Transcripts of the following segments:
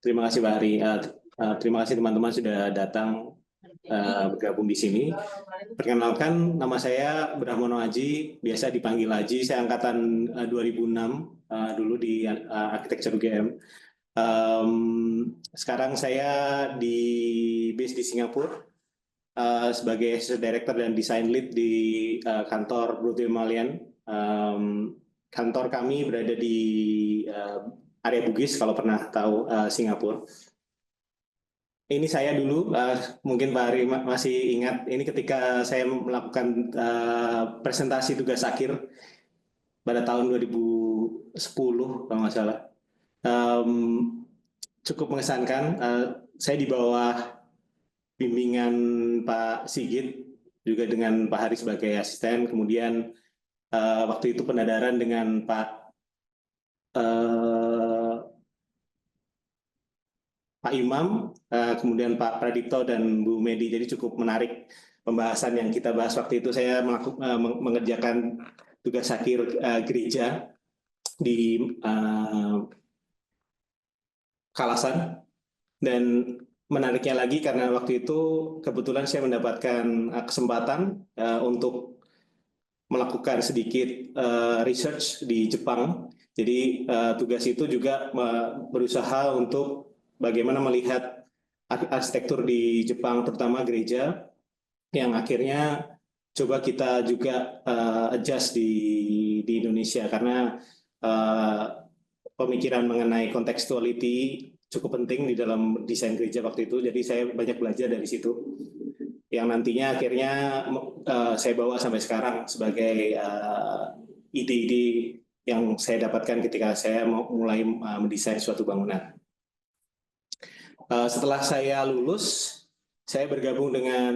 Terima kasih Pak Hari. Terima kasih teman-teman sudah datang bergabung di sini. Perkenalkan, nama saya Brahmono Aji, biasa dipanggil Aji. Saya angkatan 2006 dulu di arsitektur UGM. Sekarang saya di base di Singapura sebagai Associate Director dan Design Lead di kantor Broadway Malian. Kantor kami berada di area Bugis, kalau pernah tahu Singapura. Ini saya dulu, mungkin Pak Ari masih ingat, ini ketika saya melakukan presentasi tugas akhir pada tahun 2010, kalau nggak salah. Cukup mengesankan, saya di bawah bimbingan Pak Sigit, juga dengan Pak Hari sebagai asisten, kemudian waktu itu penadaran dengan Pak Imam, kemudian Pak Pradipto dan Bu Medi. Jadi cukup menarik pembahasan yang kita bahas waktu itu. Saya mengerjakan tugas akhir gereja di Kalasan. Dan menariknya lagi karena waktu itu kebetulan saya mendapatkan kesempatan untuk melakukan sedikit research di Jepang. Jadi tugas itu juga berusaha untuk bagaimana melihat arsitektur di Jepang, terutama gereja, yang akhirnya coba kita juga adjust di Indonesia, karena pemikiran mengenai contextuality cukup penting di dalam desain gereja waktu itu. Jadi saya banyak belajar dari situ, yang nantinya akhirnya saya bawa sampai sekarang sebagai ide-ide yang saya dapatkan ketika saya mulai mendesain suatu bangunan. Setelah saya lulus, saya bergabung dengan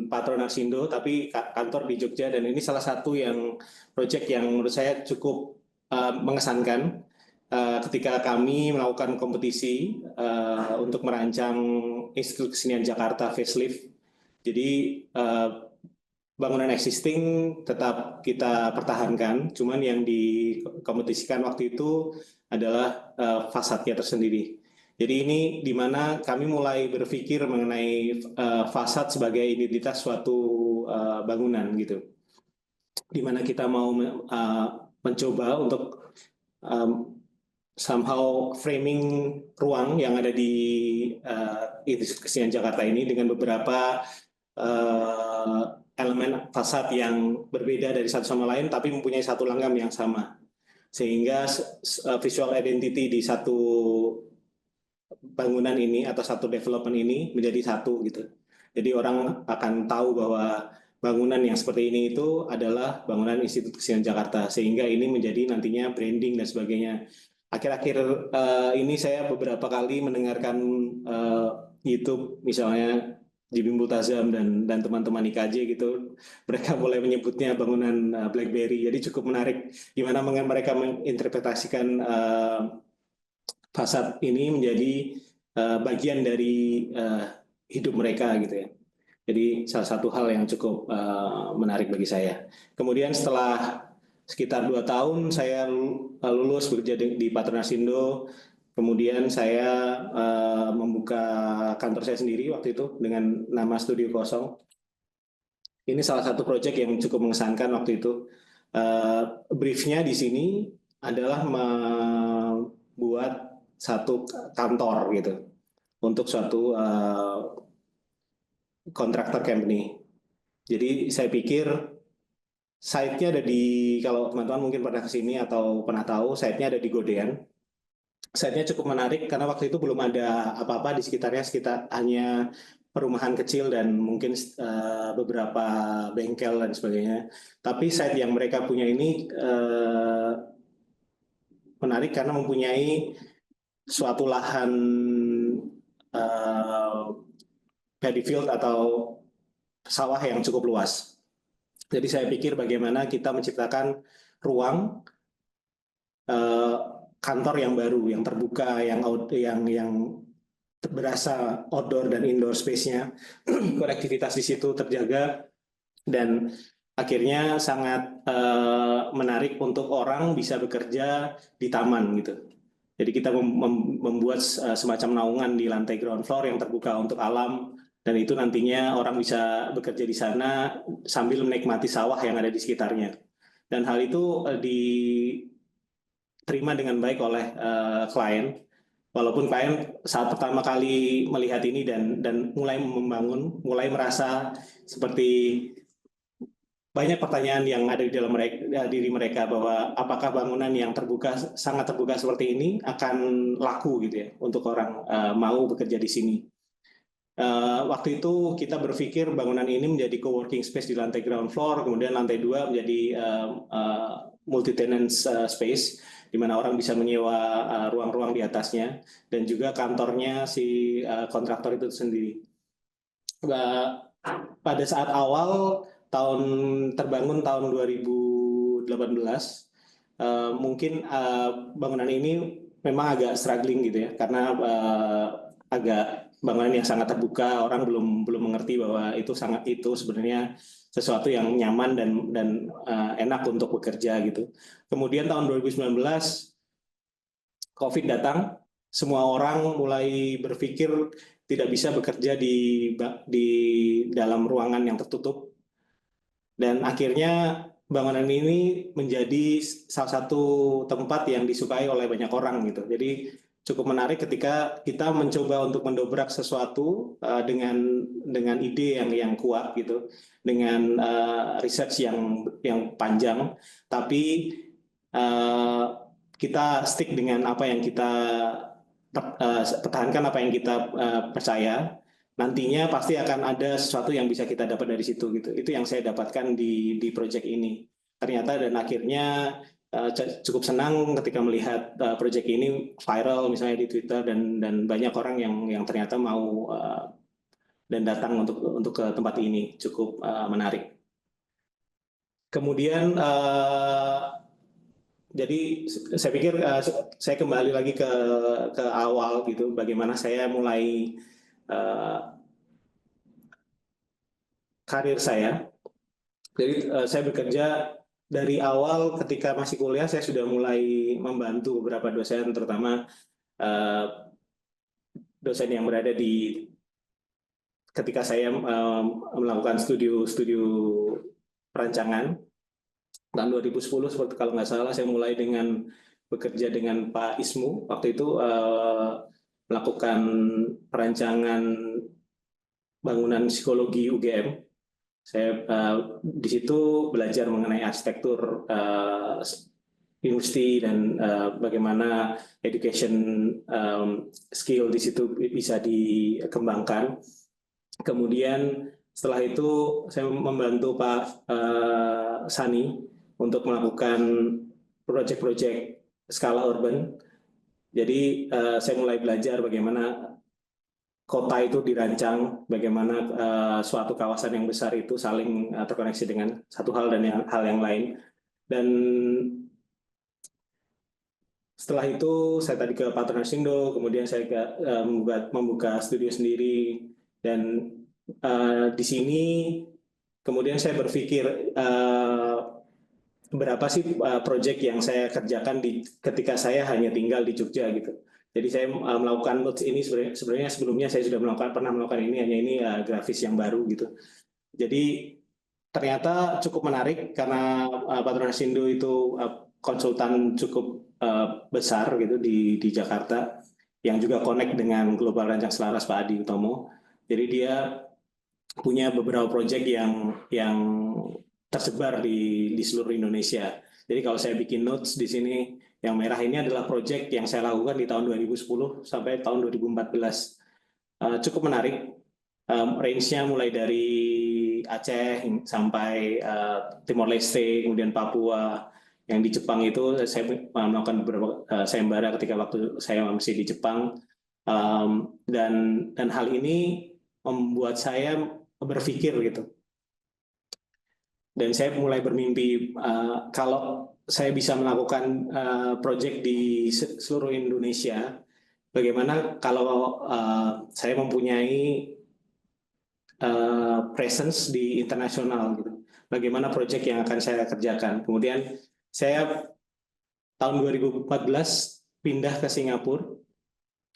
Patron Arsindo, tapi kantor di Jogja, dan ini salah satu proyek yang menurut saya cukup mengesankan ketika kami melakukan kompetisi untuk merancang Institut Kesenian Jakarta facelift. Jadi bangunan existing tetap kita pertahankan, cuman yang dikompetisikan waktu itu adalah fasadnya tersendiri. Jadi ini di mana kami mulai berpikir mengenai fasad sebagai identitas suatu bangunan gitu. Di mana kita mau mencoba untuk somehow framing ruang yang ada di Institut Kesenian Jakarta ini dengan beberapa elemen fasad yang berbeda dari satu sama lain, tapi mempunyai satu langgam yang sama. Sehingga visual identity di satu bangunan ini atau satu development ini menjadi satu gitu. Jadi orang akan tahu bahwa bangunan yang seperti ini itu adalah bangunan Institut Kesenian Jakarta, sehingga ini menjadi nantinya branding dan sebagainya. Akhir-akhir ini saya beberapa kali mendengarkan YouTube, misalnya Jibim Multazam dan teman-teman IKJ gitu, mereka mulai menyebutnya bangunan BlackBerry. Jadi cukup menarik gimana mereka menginterpretasikan fasad ini menjadi bagian dari hidup mereka gitu ya. Jadi salah satu hal yang cukup menarik bagi saya. Kemudian setelah sekitar 2 tahun saya lulus bekerja di Patron Arsindo. Kemudian saya membuka kantor saya sendiri waktu itu dengan nama Studio Kosong. Ini salah satu proyek yang cukup mengesankan waktu itu. Briefnya di sini adalah membuat satu kantor gitu untuk suatu kontraktor company. Jadi saya pikir site-nya ada di, kalau teman-teman mungkin pernah ke sini atau pernah tahu, site-nya ada di Godean. Site-nya cukup menarik karena waktu itu belum ada apa-apa di sekitarnya, hanya perumahan kecil dan mungkin beberapa bengkel dan sebagainya. Tapi site yang mereka punya ini menarik karena mempunyai suatu lahan paddy field atau sawah yang cukup luas. Jadi saya pikir bagaimana kita menciptakan ruang kantor yang baru, yang terbuka, yang berasa outdoor dan indoor space-nya, konektivitas di situ terjaga, dan akhirnya sangat menarik untuk orang bisa bekerja di taman gitu. Jadi kita membuat semacam naungan di lantai ground floor yang terbuka untuk alam, dan itu nantinya orang bisa bekerja di sana sambil menikmati sawah yang ada di sekitarnya. Dan hal itu diterima dengan baik oleh klien. Walaupun klien saat pertama kali melihat ini dan mulai membangun, mulai merasa seperti banyak pertanyaan yang ada di dalam diri mereka, bahwa apakah bangunan yang terbuka, sangat terbuka seperti ini akan laku gitu ya untuk orang mau bekerja di sini. Waktu itu kita berpikir bangunan ini menjadi co-working space di lantai ground floor, kemudian lantai 2 menjadi multi-tenant space, di mana orang bisa menyewa ruang-ruang di atasnya, dan juga kantornya si kontraktor itu sendiri. Pada saat awal terbangun tahun 2018, mungkin bangunan ini memang agak struggling gitu ya, karena agak bangunan yang sangat terbuka, orang belum mengerti bahwa itu sebenarnya sesuatu yang nyaman dan enak untuk bekerja gitu. Kemudian tahun 2019 COVID datang, semua orang mulai berpikir tidak bisa bekerja di dalam ruangan yang tertutup, dan akhirnya bangunan ini menjadi salah satu tempat yang disukai oleh banyak orang gitu. Jadi cukup menarik ketika kita mencoba untuk mendobrak sesuatu dengan ide yang kuat gitu, dengan research yang panjang, tapi kita stick dengan apa yang kita pertahankan, apa yang kita percaya. Nantinya pasti akan ada sesuatu yang bisa kita dapat dari situ gitu. Itu yang saya dapatkan di project ini. Ternyata dan akhirnya cukup senang ketika melihat project ini viral misalnya di Twitter, dan banyak orang yang ternyata mau dan datang untuk ke tempat ini. Cukup menarik. Kemudian jadi saya pikir saya kembali lagi ke awal gitu, bagaimana saya mulai karir saya. Jadi saya bekerja dari awal ketika masih kuliah, saya sudah mulai membantu beberapa dosen, terutama dosen yang berada di ketika saya melakukan studi perancangan tahun 2010, seperti kalau nggak salah saya mulai dengan bekerja dengan Pak Ismu waktu itu, melakukan perancangan bangunan psikologi UGM. Saya di situ belajar mengenai arsitektur industri dan bagaimana education skill di situ bisa dikembangkan. Kemudian setelah itu saya membantu Pak Sani untuk melakukan proyek-proyek skala urban. Jadi saya mulai belajar bagaimana kota itu dirancang, bagaimana suatu kawasan yang besar itu saling terkoneksi dengan satu hal dan hal yang lain. Dan setelah itu saya tadi ke Patronatsindo Narsindo, kemudian saya membuka studio sendiri, dan di sini kemudian saya berpikir berapa sih proyek yang saya kerjakan ketika saya hanya tinggal di Jogja gitu. Jadi saya melakukan notes ini sebenarnya sebelumnya saya sudah pernah melakukan ini, hanya ini grafis yang baru gitu. Jadi ternyata cukup menarik karena Patronatsindo itu konsultan cukup besar gitu di Jakarta, yang juga connect dengan Global Rancang Selaras Pak Adi Utomo. Jadi dia punya beberapa proyek yang tersebar di seluruh Indonesia. Jadi kalau saya bikin notes di sini, yang merah ini adalah proyek yang saya lakukan di tahun 2010 sampai tahun 2014. Cukup menarik. Range-nya mulai dari Aceh sampai Timor Leste, kemudian Papua. Yang di Jepang itu saya melakukan beberapa sayembara ketika waktu saya masih di Jepang. Dan hal ini membuat saya berpikir gitu. Dan saya mulai bermimpi kalau saya bisa melakukan proyek di seluruh Indonesia, bagaimana kalau saya mempunyai presence di internasional gitu. Bagaimana proyek yang akan saya kerjakan. Kemudian saya tahun 2014 pindah ke Singapura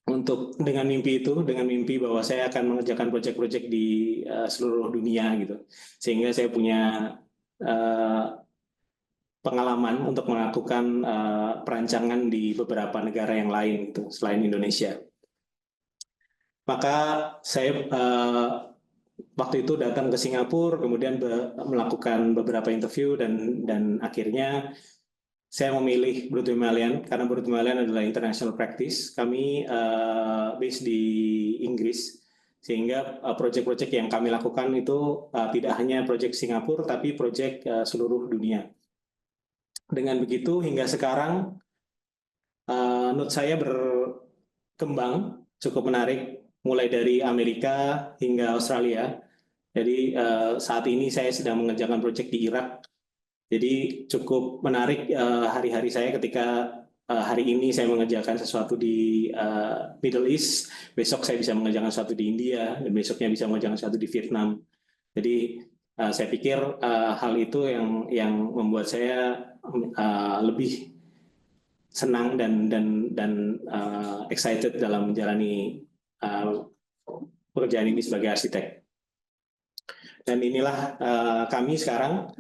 untuk dengan mimpi bahwa saya akan mengerjakan proyek-proyek di seluruh dunia gitu, sehingga saya punya pengalaman untuk melakukan perancangan di beberapa negara yang lain gitu selain Indonesia. Maka saya waktu itu datang ke Singapura, kemudian melakukan beberapa interview dan akhirnya saya memilih Bruto Himalayan karena Bruto Himalayan adalah international practice. Kami based di Inggris, sehingga proyek-proyek yang kami lakukan itu tidak hanya proyek Singapura tapi proyek seluruh dunia. Dengan begitu hingga sekarang note saya berkembang cukup menarik, mulai dari Amerika hingga Australia. Jadi saat ini saya sedang mengerjakan proyek di Irak. Jadi cukup menarik hari-hari saya ketika hari ini saya mengerjakan sesuatu di Middle East, besok saya bisa mengerjakan sesuatu di India, dan besoknya bisa mengerjakan sesuatu di Vietnam. Jadi saya pikir hal itu yang membuat saya lebih senang dan excited dalam menjalani pekerjaan ini sebagai arsitek. Dan inilah kami sekarang.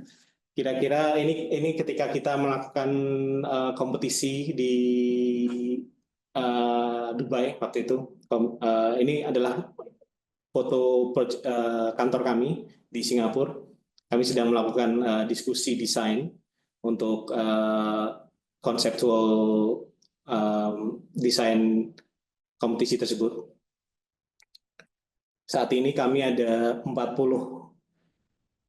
Kira-kira ini ketika kita melakukan kompetisi di Dubai waktu itu. Ini adalah foto kantor kami di Singapura. Kami sedang melakukan diskusi desain untuk konseptual desain kompetisi tersebut. Saat ini kami ada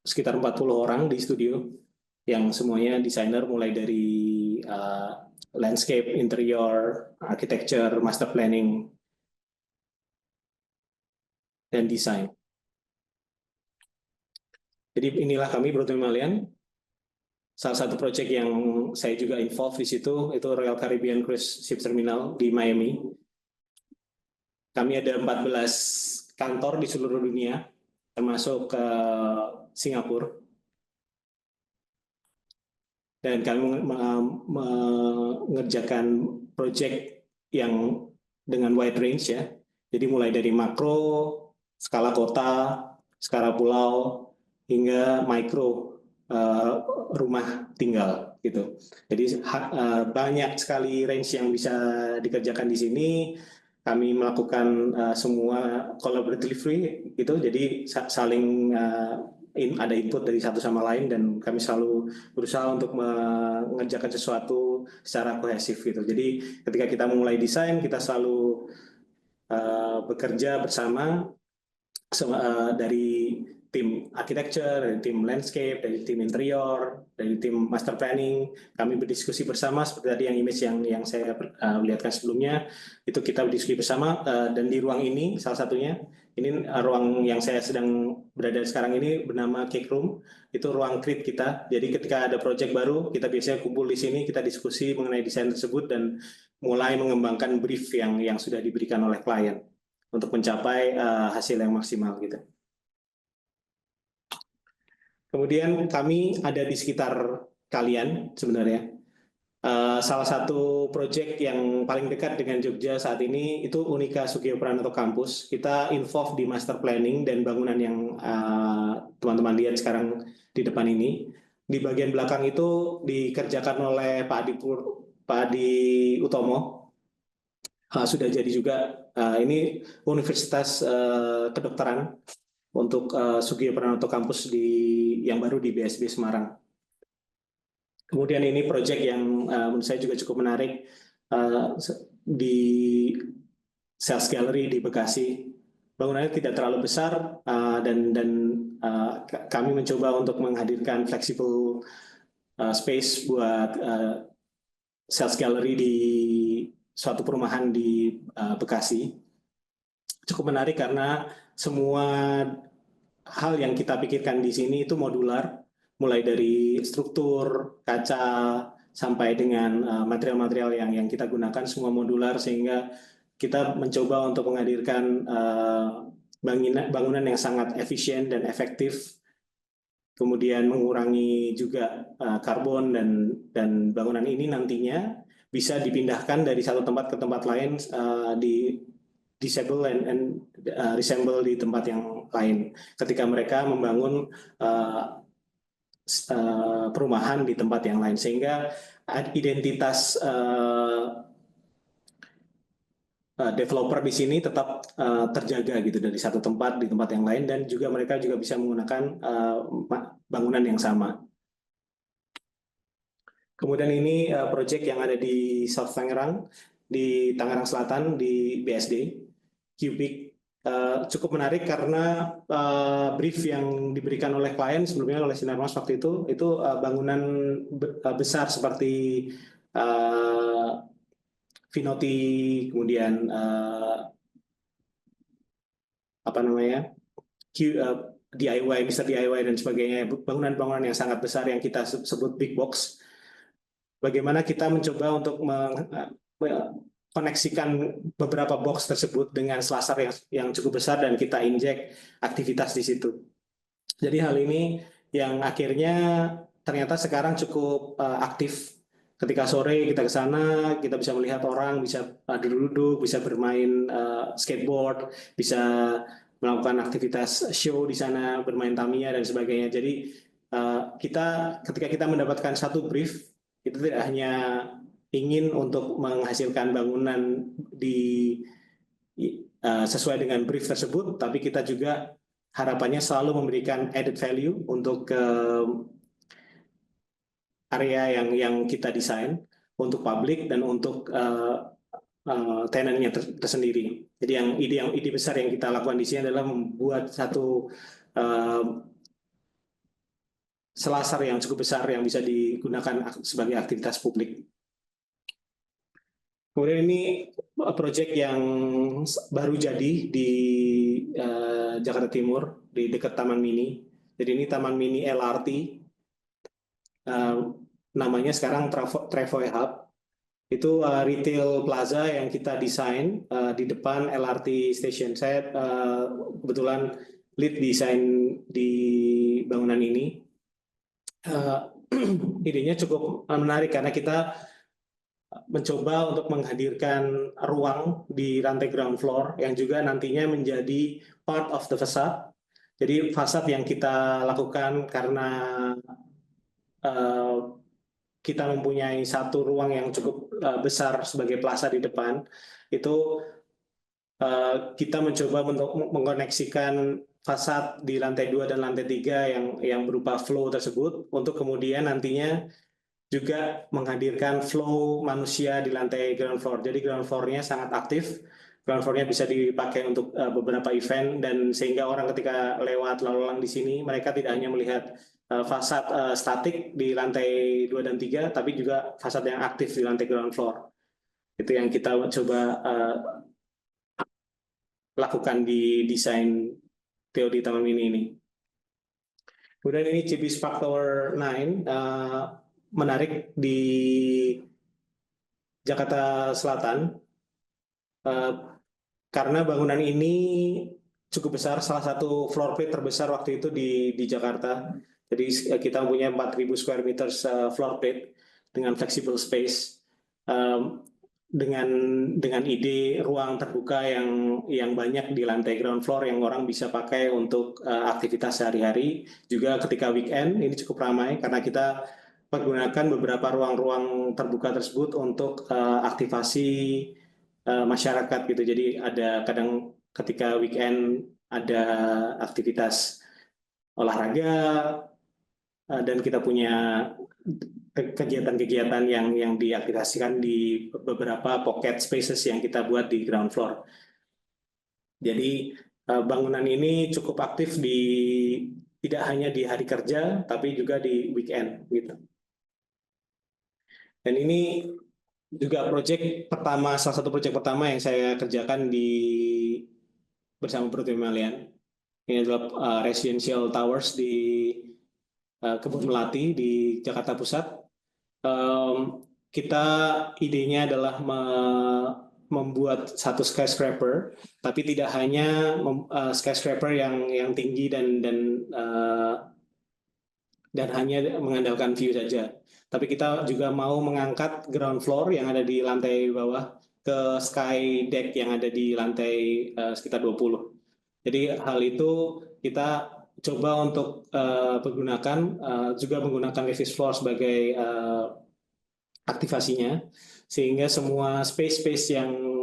sekitar 40 orang di studio yang semuanya desainer, mulai dari landscape, interior, architecture, master planning, dan desain. Jadi inilah kami Bruto Himalayan. Salah satu proyek yang saya juga involved di situ itu Royal Caribbean Cruise Ship Terminal di Miami. Kami ada 14 kantor di seluruh dunia, termasuk Singapura. Dan kami mengerjakan proyek yang dengan wide range ya. Jadi mulai dari makro, skala kota, skala pulau, hingga mikro rumah tinggal gitu. Jadi banyak sekali range yang bisa dikerjakan di sini. Kami melakukan semua collaboratively gitu. Jadi saling ada input dari satu sama lain, dan kami selalu berusaha untuk mengerjakan sesuatu secara kohesif gitu. Jadi ketika kita memulai desain, kita selalu bekerja bersama dari tim architecture, dari tim landscape, dari tim interior, dari tim master planning. Kami berdiskusi bersama seperti tadi yang image yang saya lihatkan sebelumnya, itu kita berdiskusi bersama, dan di ruang ini salah satunya, ini ruang yang saya sedang berada sekarang ini bernama Cake Room, itu ruang create kita. Jadi ketika ada project baru, kita biasanya kumpul di sini, kita diskusi mengenai desain tersebut dan mulai mengembangkan brief yang sudah diberikan oleh klien untuk mencapai hasil yang maksimal gitu. Kemudian kami ada di sekitar kalian sebenarnya. Salah satu proyek yang paling dekat dengan Jogja saat ini itu Unika Sugio Pranoto Campus. Kita involve di master planning dan bangunan yang teman-teman lihat sekarang di depan ini. Di bagian belakang itu dikerjakan oleh Pak Adi Utomo. Sudah jadi juga. Ini Universitas Kedokteran untuk Sugio Pranoto Campus yang baru di BSB Semarang. Kemudian ini proyek yang menurut saya juga cukup menarik di Sales Gallery di Bekasi. Bangunannya tidak terlalu besar dan kami mencoba untuk menghadirkan flexible space buat Sales Gallery di suatu perumahan di Bekasi. Cukup menarik karena semua hal yang kita pikirkan di sini itu modular, mulai dari struktur, kaca, sampai dengan material-material yang kita gunakan semua modular, sehingga kita mencoba untuk menghadirkan bangunan yang sangat efisien dan efektif, kemudian mengurangi juga karbon, dan bangunan ini nantinya bisa dipindahkan dari satu tempat ke tempat lain, di disable and reassemble di tempat yang lain ketika mereka membangun perumahan di tempat yang lain, sehingga identitas developer di sini tetap terjaga gitu dari satu tempat di tempat yang lain, dan juga mereka juga bisa menggunakan bangunan yang sama. Kemudian ini proyek yang ada di South Tangerang, di Tangerang Selatan, di BSD, Cubic. Cukup menarik karena brief yang diberikan oleh klien sebelumnya oleh Sinarmas waktu itu bangunan besar seperti Vinoti, kemudian apa namanya, DIY, Mr. DIY dan sebagainya, bangunan-bangunan yang sangat besar yang kita sebut big box. Bagaimana kita mencoba untuk koneksikan beberapa box tersebut dengan selasar yang cukup besar dan kita injek aktivitas di situ. Jadi hal ini yang akhirnya ternyata sekarang cukup aktif. Ketika sore kita ke sana, kita bisa melihat orang, bisa duduk-duduk, bisa bermain skateboard, bisa melakukan aktivitas show di sana, bermain Tamiya dan sebagainya. Jadi ketika kita mendapatkan satu brief, itu tidak hanya ingin untuk menghasilkan bangunan sesuai dengan brief tersebut, tapi kita juga harapannya selalu memberikan added value untuk area yang kita desain untuk publik dan untuk tenannya tersendiri. Jadi yang ide besar yang kita lakukan di sini adalah membuat satu selasar yang cukup besar yang bisa digunakan sebagai aktivitas publik. Kemudian ini proyek yang baru jadi di Jakarta Timur, di dekat Taman Mini. Jadi ini Taman Mini LRT, namanya sekarang Travoy Hub. Itu retail plaza yang kita desain di depan LRT station. Saya kebetulan lead desain di bangunan ini. Idenya cukup menarik karena kita mencoba untuk menghadirkan ruang di lantai ground floor yang juga nantinya menjadi part of the facade. Jadi fasad yang kita lakukan karena kita mempunyai satu ruang yang cukup besar sebagai plaza di depan, itu kita mencoba untuk mengkoneksikan fasad di lantai 2 dan lantai 3 yang berupa flow tersebut untuk kemudian nantinya juga menghadirkan flow manusia di lantai ground floor. Jadi ground floor-nya sangat aktif. Ground floor-nya bisa dipakai untuk beberapa event, dan sehingga orang ketika lewat lalu lalang di sini, mereka tidak hanya melihat fasad statik di lantai 2 dan 3, tapi juga fasad yang aktif di lantai ground floor. Itu yang kita coba lakukan di desain teori Taman Mini ini. Kemudian ini Cibis Park Tower 9, menarik di Jakarta Selatan, karena bangunan ini cukup besar, salah satu floor plate terbesar waktu itu di Jakarta. Jadi kita punya 4.000 square meters floor plate dengan flexible space, dengan ide ruang terbuka yang banyak di lantai ground floor yang orang bisa pakai untuk aktivitas sehari-hari. Juga ketika weekend ini cukup ramai karena kita menggunakan beberapa ruang-ruang terbuka tersebut untuk aktivasi masyarakat gitu. Jadi ada kadang ketika weekend ada aktivitas olahraga, dan kita punya kegiatan-kegiatan yang diaktifasikan di beberapa pocket spaces yang kita buat di ground floor. Jadi bangunan ini cukup aktif tidak hanya di hari kerja, tapi juga di weekend gitu. Dan ini juga salah satu proyek pertama yang saya kerjakan bersama Perutmi Malian. Ini adalah residential towers di Kebun Melati di Jakarta Pusat. Kita idenya adalah membuat satu skyscraper, tapi tidak hanya skyscraper yang tinggi dan dan hanya mengandalkan view saja. Tapi kita juga mau mengangkat ground floor yang ada di lantai bawah ke sky deck yang ada di lantai sekitar 20. Jadi hal itu kita coba untuk pergunakan juga menggunakan Levis floor sebagai aktivasinya, sehingga semua space-space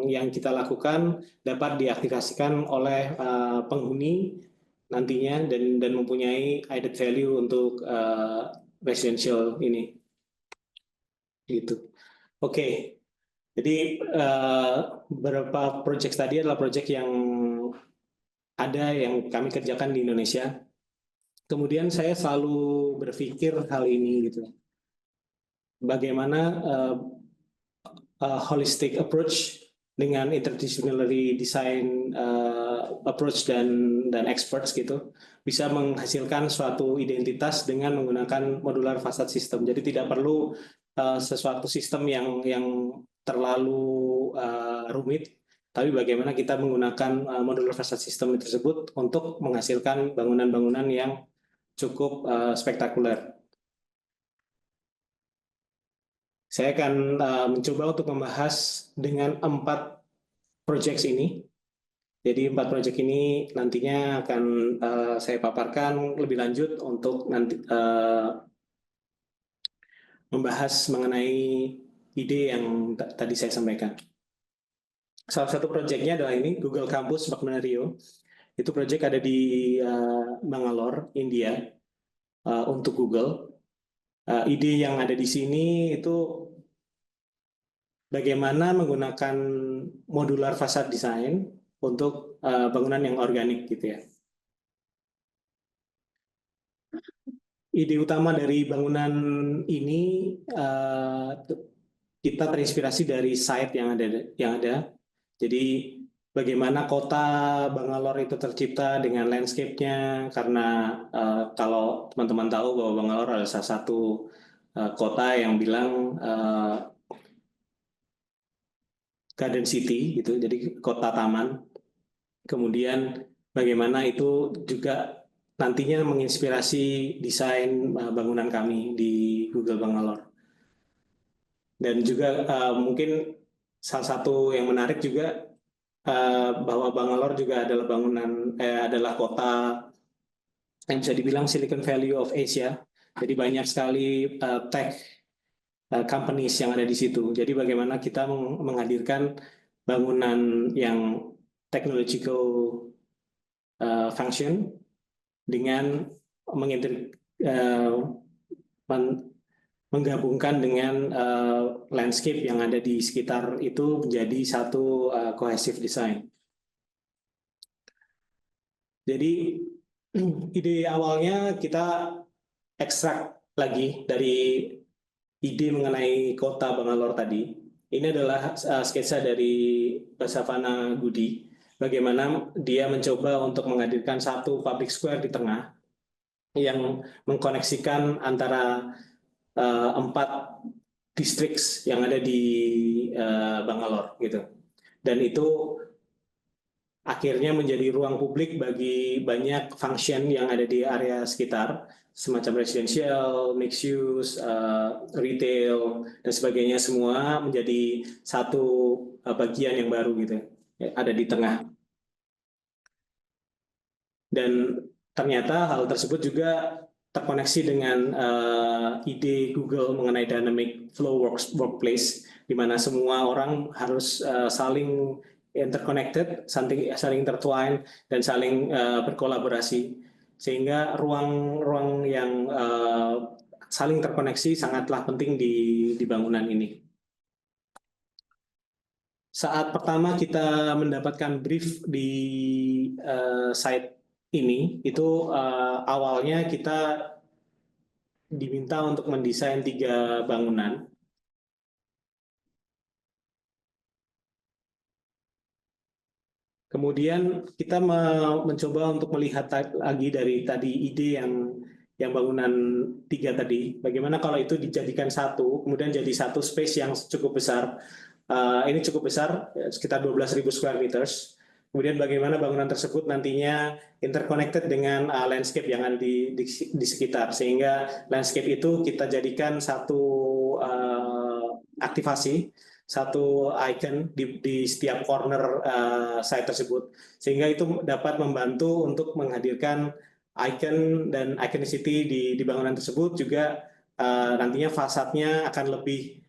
yang kita lakukan dapat diaktifasikan oleh penghuni nantinya dan mempunyai added value untuk residential ini. Gitu. Oke. Jadi beberapa project tadi adalah project yang ada yang kami kerjakan di Indonesia. Kemudian saya selalu berpikir hal ini gitu. Bagaimana holistic approach dengan interdisciplinary design approach dan experts gitu bisa menghasilkan suatu identitas dengan menggunakan modular facade system. Jadi tidak perlu sesuatu sistem yang terlalu rumit, tapi bagaimana kita menggunakan modular facade system tersebut untuk menghasilkan bangunan-bangunan yang cukup spektakuler. Saya akan mencoba untuk membahas dengan 4 project ini. Jadi 4 project ini nantinya akan saya paparkan lebih lanjut untuk nanti membahas mengenai ide yang tadi saya sampaikan. Salah satu projectnya adalah ini, Google Campus Bhakmana Rio. Itu project ada di Bangalore, India, untuk Google. Ide yang ada di sini itu bagaimana menggunakan modular facade design untuk bangunan yang organik gitu ya. Ide utama dari bangunan ini kita terinspirasi dari site yang ada. Jadi bagaimana kota Bangalore itu tercipta dengan landscape-nya, karena kalau teman-teman tahu bahwa Bangalore adalah salah satu kota yang bilang Garden City gitu, jadi kota taman. Kemudian bagaimana itu juga nantinya menginspirasi desain bangunan kami di Google Bangalore. Dan juga mungkin salah satu yang menarik juga bahwa Bangalore juga adalah adalah kota yang bisa dibilang Silicon Valley of Asia. Jadi banyak sekali tech companies yang ada di situ. Jadi bagaimana kita menghadirkan bangunan yang technological function dengan menggabungkan dengan landscape yang ada di sekitar itu menjadi satu cohesive design. Jadi ide awalnya kita ekstrak lagi dari ide mengenai kota Bangalore tadi. Ini adalah sketsa dari Basavana Gudi. Bagaimana dia mencoba untuk menghadirkan satu public square di tengah yang mengkoneksikan antara 4 districts yang ada di Bangalore gitu. Dan itu akhirnya menjadi ruang publik bagi banyak function yang ada di area sekitar, semacam residential, mixed use, retail, dan sebagainya, semua menjadi satu bagian yang baru gitu, ada di tengah. Dan ternyata hal tersebut juga terkoneksi dengan ide Google mengenai dynamic flow workplace, di mana semua orang harus saling interconnected, saling intertwine, dan saling berkolaborasi, sehingga ruang-ruang yang saling terkoneksi sangatlah penting di bangunan ini. Saat pertama kita mendapatkan brief di site ini, itu awalnya kita diminta untuk mendesain 3 bangunan. Kemudian kita mencoba untuk melihat lagi dari tadi ide yang bangunan 3 tadi, bagaimana kalau itu dijadikan satu, kemudian jadi satu space yang cukup besar. Ini cukup besar, sekitar 12.000 square meters. kemudian bagaimana bangunan tersebut nantinya interconnected dengan landscape yang ada di sekitar, sehingga landscape itu kita jadikan satu aktivasi, satu icon di setiap corner site tersebut, sehingga itu dapat membantu untuk menghadirkan icon dan iconicity di bangunan tersebut. Juga nantinya fasadnya akan lebih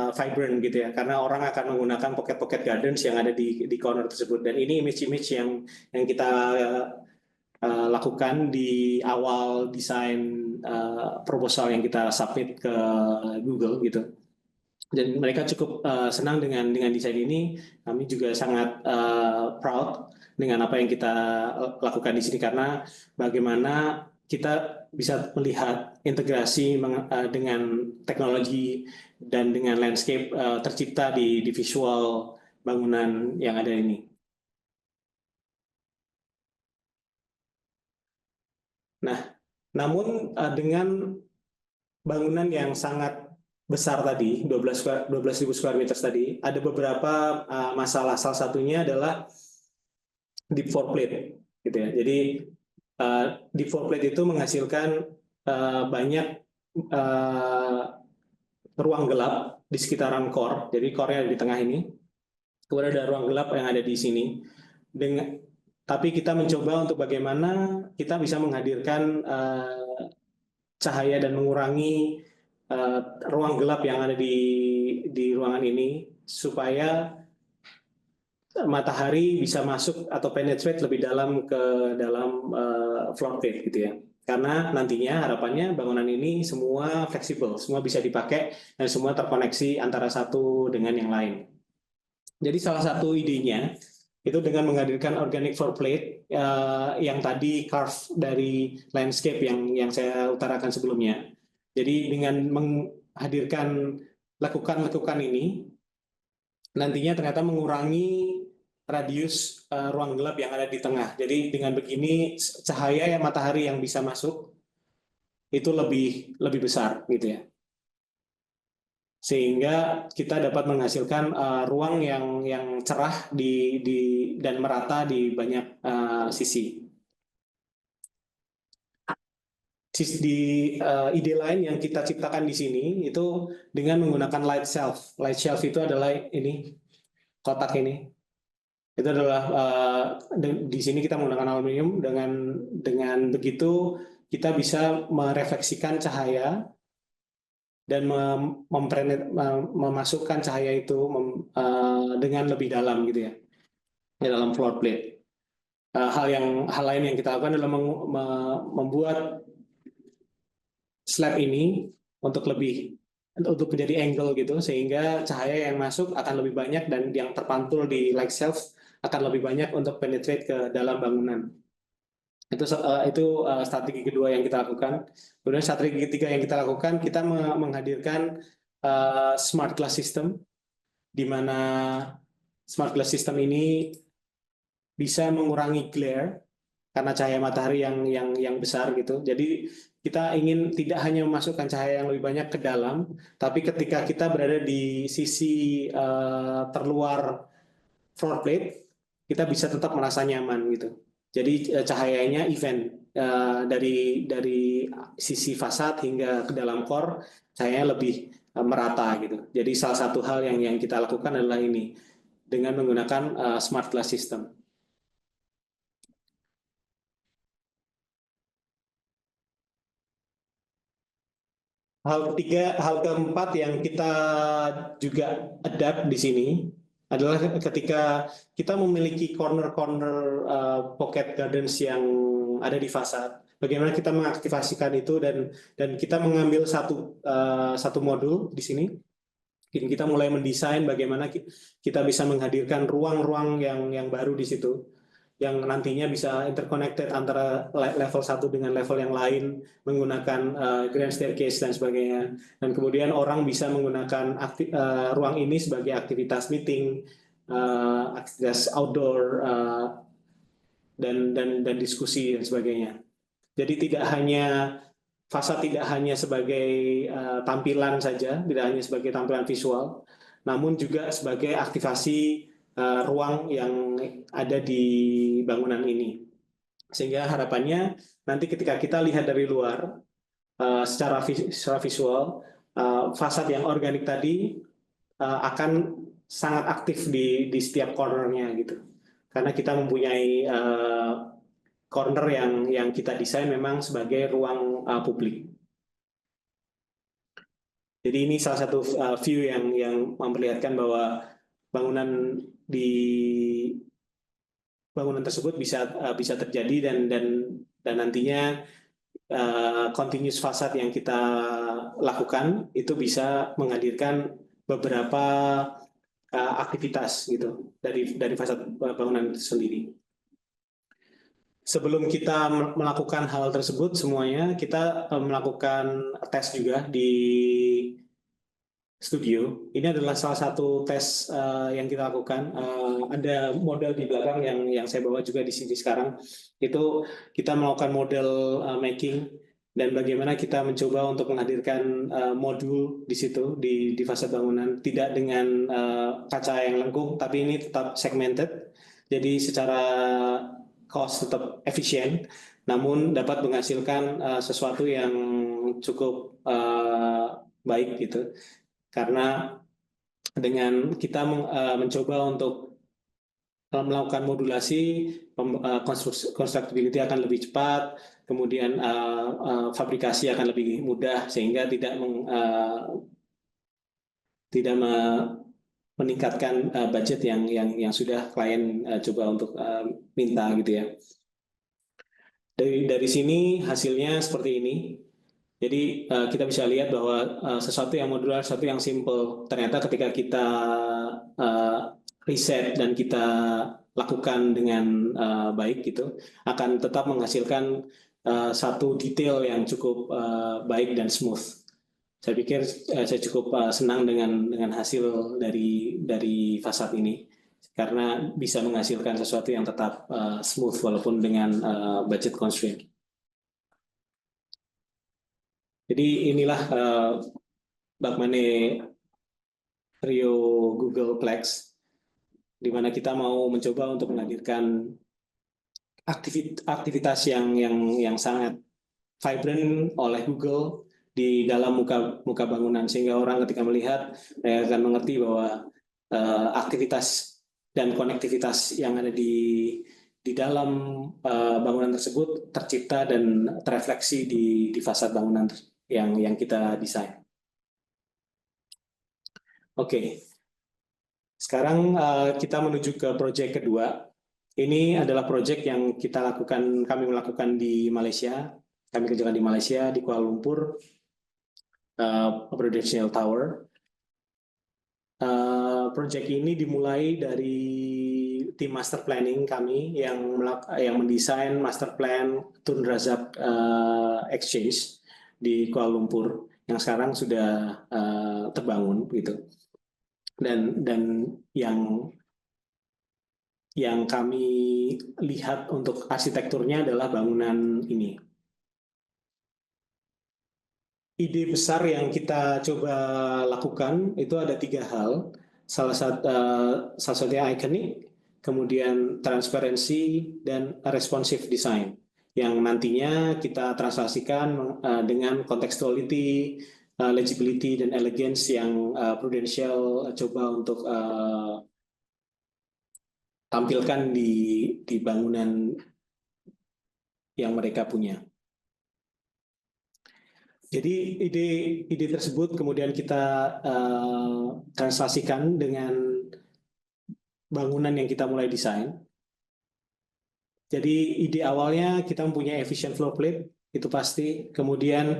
vibrant gitu ya, karena orang akan menggunakan pocket gardens yang ada di corner tersebut. Dan ini image yang kita lakukan di awal desain proposal yang kita submit ke Google gitu. Dan mereka cukup senang dengan desain ini. Kami juga sangat proud dengan apa yang kita lakukan di sini, karena bagaimana kita bisa melihat integrasi dengan teknologi dan dengan landscape tercipta di visual bangunan yang ada ini. Nah, namun dengan bangunan yang sangat besar tadi, 12.000 square meters tadi, ada beberapa masalah. Salah satunya adalah deep floor plate, gitu ya. Jadi deep floor plate itu menghasilkan banyak ruang gelap di sekitaran core. Jadi core-nya ada di tengah ini. Kemudian ada ruang gelap yang ada di sini. Tapi kita mencoba untuk bagaimana kita bisa menghadirkan cahaya dan mengurangi ruang gelap yang ada di ruangan ini, supaya matahari bisa masuk atau penetrate lebih dalam ke dalam floor plate gitu ya. Karena nantinya harapannya bangunan ini semua fleksibel, semua bisa dipakai dan semua terkoneksi antara satu dengan yang lain. Jadi salah satu idenya itu dengan menghadirkan organic floor plate yang tadi carve dari landscape yang saya utarakan sebelumnya. Jadi dengan menghadirkan lekukan-lekukan ini, nantinya ternyata mengurangi radius ruang gelap yang ada di tengah. Jadi dengan begini cahaya yang matahari yang bisa masuk itu lebih besar gitu ya. Sehingga kita dapat menghasilkan ruang yang cerah dan merata di banyak sisi. Di ide lain yang kita ciptakan di sini itu dengan menggunakan light shelf. Light shelf itu adalah ini kotak ini. Itu adalah di sini kita menggunakan aluminium. Dengan begitu kita bisa merefleksikan cahaya dan memasukkan cahaya itu dengan lebih dalam gitu ya, di dalam floor plate. Hal lain yang kita lakukan adalah membuat slab ini untuk menjadi angle gitu, sehingga cahaya yang masuk akan lebih banyak dan yang terpantul di light shelf akan lebih banyak untuk penetrate ke dalam bangunan. Itu strategi kedua yang kita lakukan. Kemudian strategi ketiga yang kita lakukan, kita menghadirkan smart glass system, di mana smart glass system ini bisa mengurangi glare karena cahaya matahari yang besar gitu. Jadi kita ingin tidak hanya memasukkan cahaya yang lebih banyak ke dalam, tapi ketika kita berada di sisi terluar floor plate, kita bisa tetap merasa nyaman gitu. Jadi cahayanya event dari sisi fasad hingga ke dalam core, cahayanya lebih merata gitu. Jadi salah satu hal yang kita lakukan adalah ini dengan menggunakan smart glass system. Hal keempat yang kita juga adapt di sini adalah ketika kita memiliki corner-corner pocket gardens yang ada di fasad, bagaimana kita mengaktifasikan itu dan kita mengambil satu modul di sini. Kita mulai mendesain bagaimana kita bisa menghadirkan ruang-ruang yang baru di situ, yang nantinya bisa interconnected antara level satu dengan level yang lain menggunakan grand staircase dan sebagainya. Dan kemudian orang bisa menggunakan ruang ini sebagai aktivitas meeting, aktivitas outdoor, dan diskusi dan sebagainya. Jadi fasad tidak hanya sebagai tampilan saja, tidak hanya sebagai tampilan visual, namun juga sebagai aktivasi ruang yang ada di bangunan ini. Sehingga harapannya nanti ketika kita lihat dari luar secara visual, fasad yang organik tadi akan sangat aktif di setiap cornernya gitu. Karena kita mempunyai corner yang kita desain memang sebagai ruang publik. Jadi ini salah satu view yang memperlihatkan bahwa bangunan di bangunan tersebut bisa terjadi dan nantinya continuous facade yang kita lakukan itu bisa menghadirkan beberapa aktivitas gitu dari fasad bangunan itu sendiri. Sebelum kita melakukan hal tersebut semuanya, kita melakukan tes juga di studio. Ini adalah salah satu tes yang kita lakukan. Ada model di belakang yang saya bawa juga di sini sekarang. Itu kita melakukan model making dan bagaimana kita mencoba untuk menghadirkan modul di situ di fasad bangunan, tidak dengan kaca yang lengkung, tapi ini tetap segmented. Jadi secara cost tetap efisien, namun dapat menghasilkan sesuatu yang cukup baik gitu. Karena dengan kita mencoba untuk melakukan modulasi, constructability akan lebih cepat, kemudian fabrikasi akan lebih mudah sehingga tidak meningkatkan budget yang sudah klien coba untuk minta gitu ya. Dari sini hasilnya seperti ini. Jadi kita bisa lihat bahwa sesuatu yang modular, sesuatu yang simple, ternyata ketika kita riset dan kita lakukan dengan baik gitu, akan tetap menghasilkan satu detail yang cukup baik dan smooth. Saya pikir saya cukup senang dengan hasil dari fasad ini karena bisa menghasilkan sesuatu yang tetap smooth walaupun dengan budget constraint. Jadi inilah Bakmane Rio Google Plex, di mana kita mau mencoba untuk menghadirkan aktivitas yang sangat vibrant oleh Google di dalam muka bangunan, sehingga orang ketika melihat akan mengerti bahwa aktivitas dan konektivitas yang ada di dalam bangunan tersebut tercipta dan terefleksi di fasad bangunan yang kita desain. Oke, sekarang kita menuju ke proyek kedua. Ini adalah proyek yang kami melakukan di Malaysia. Kami kerjakan di Malaysia, di Kuala Lumpur, Prudential Tower. Proyek ini dimulai dari tim master planning kami yang mendesain master plan Tun Razak Exchange di Kuala Lumpur yang sekarang sudah terbangun gitu. Dan yang kami lihat untuk arsitekturnya adalah bangunan ini. Ide besar yang kita coba lakukan itu ada 3 hal. Salah satunya iconic, kemudian transparency, dan responsive design. Yang nantinya kita translasikan dengan contextuality, legibility, dan elegance yang Prudential coba untuk tampilkan di bangunan yang mereka punya. Jadi ide tersebut kemudian kita translasikan dengan bangunan yang kita mulai desain. Jadi ide awalnya kita mempunyai efficient floor plate, itu pasti. Kemudian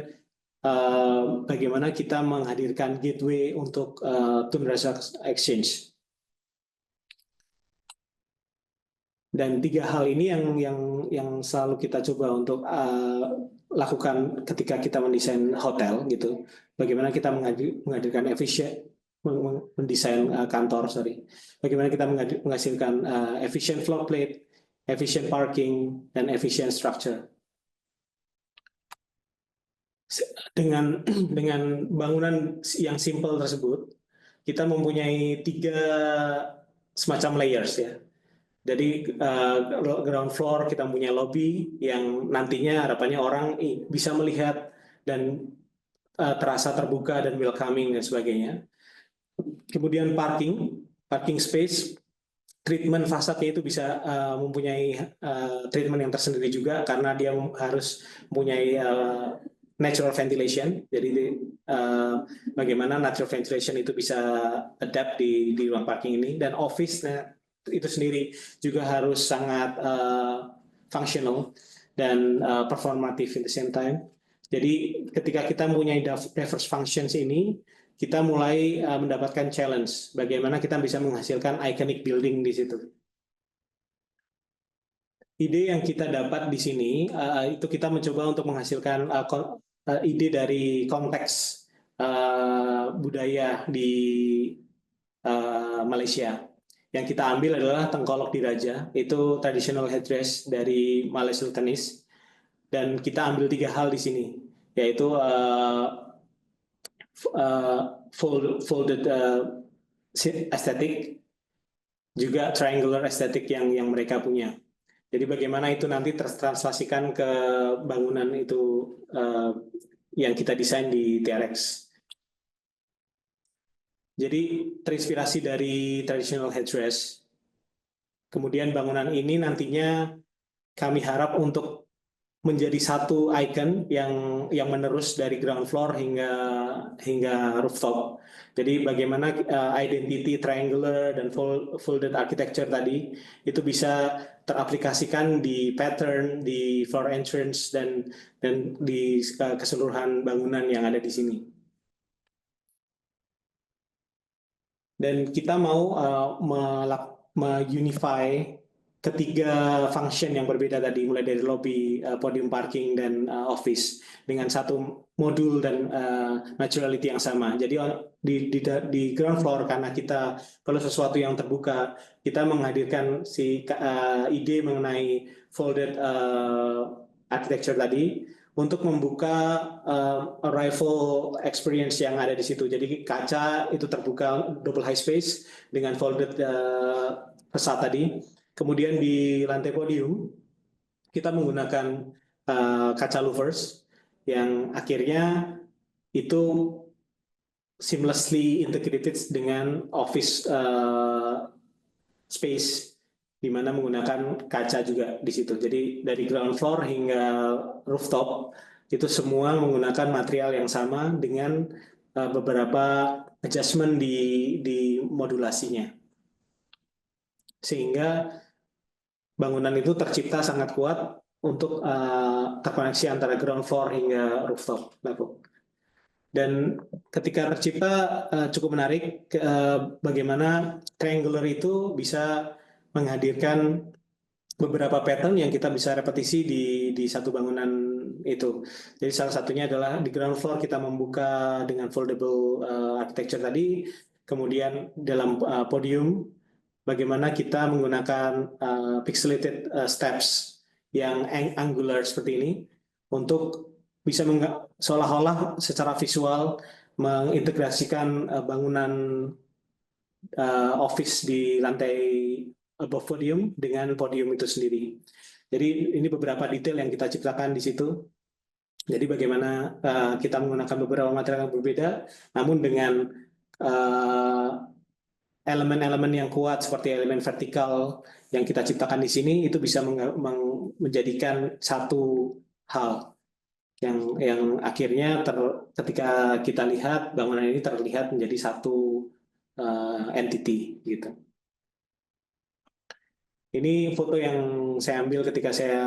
bagaimana kita menghadirkan gateway untuk Tun Razak Exchange. Dan 3 hal ini yang selalu kita coba untuk lakukan ketika kita mendesain hotel gitu. Bagaimana kita menghadirkan mendesain kantor, Bagaimana kita menghasilkan efficient floor plate, efficient parking, dan efficient structure. Dengan bangunan yang simple tersebut, kita mempunyai 3 semacam layers ya. Jadi ground floor kita punya lobby yang nantinya harapannya orang bisa melihat dan terasa terbuka dan welcoming dan sebagainya. Kemudian parking space, treatment fasadnya itu bisa mempunyai treatment yang tersendiri juga karena dia harus mempunyai natural ventilation. Jadi bagaimana natural ventilation itu bisa adapt di ruang parking ini, dan office itu sendiri juga harus sangat functional dan performative at the same time. Jadi ketika kita mempunyai diverse functions ini, kita mulai mendapatkan challenge bagaimana kita bisa menghasilkan iconic building di situ. Ide yang kita dapat di sini itu kita mencoba untuk menghasilkan ide dari konteks budaya di Malaysia. Yang kita ambil adalah tengkolok diraja, itu traditional headdress dari Malay Sultanese, dan kita ambil 3 hal di sini, yaitu folded aesthetic, juga triangular aesthetic yang mereka punya. Jadi bagaimana itu nanti tertranslasikan ke bangunan itu yang kita desain di TRX. Jadi terinspirasi dari traditional headdress. Kemudian bangunan ini nantinya kami harap untuk menjadi satu icon yang menerus dari ground floor hingga rooftop. Jadi bagaimana identity triangular dan folded architecture tadi itu bisa teraplikasikan di pattern, di floor entrance dan di keseluruhan bangunan yang ada di sini. Dan kita mau unify ketiga function yang berbeda tadi, mulai dari lobby, podium parking, dan office dengan satu modul dan naturality yang sama. Jadi di ground floor, karena kita perlu sesuatu yang terbuka, kita menghadirkan ide mengenai folded architecture tadi untuk membuka arrival experience yang ada di situ. Jadi kaca itu terbuka, double high space dengan folded facade tadi. Kemudian di lantai podium kita menggunakan kaca louvers yang akhirnya itu seamlessly integrated dengan office space, di mana menggunakan kaca juga di situ. Jadi dari ground floor hingga rooftop itu semua menggunakan material yang sama dengan beberapa adjustment di modulasinya, sehingga bangunan itu tercipta sangat kuat untuk terkoneksi antara ground floor hingga rooftop level. Dan ketika tercipta cukup menarik bagaimana triangular itu bisa menghadirkan beberapa pattern yang kita bisa repetisi di satu bangunan itu. Jadi salah satunya adalah di ground floor kita membuka dengan foldable architecture tadi, kemudian dalam podium bagaimana kita menggunakan pixelated steps yang angular seperti ini untuk bisa seolah-olah secara visual mengintegrasikan bangunan office di lantai above podium dengan podium itu sendiri. Jadi ini beberapa detail yang kita ciptakan di situ. Jadi bagaimana kita menggunakan beberapa material yang berbeda, namun dengan elemen-elemen yang kuat seperti elemen vertikal yang kita ciptakan di sini itu bisa menjadikan satu hal yang akhirnya ketika kita lihat bangunan ini terlihat menjadi satu entity gitu. Ini foto yang saya ambil ketika saya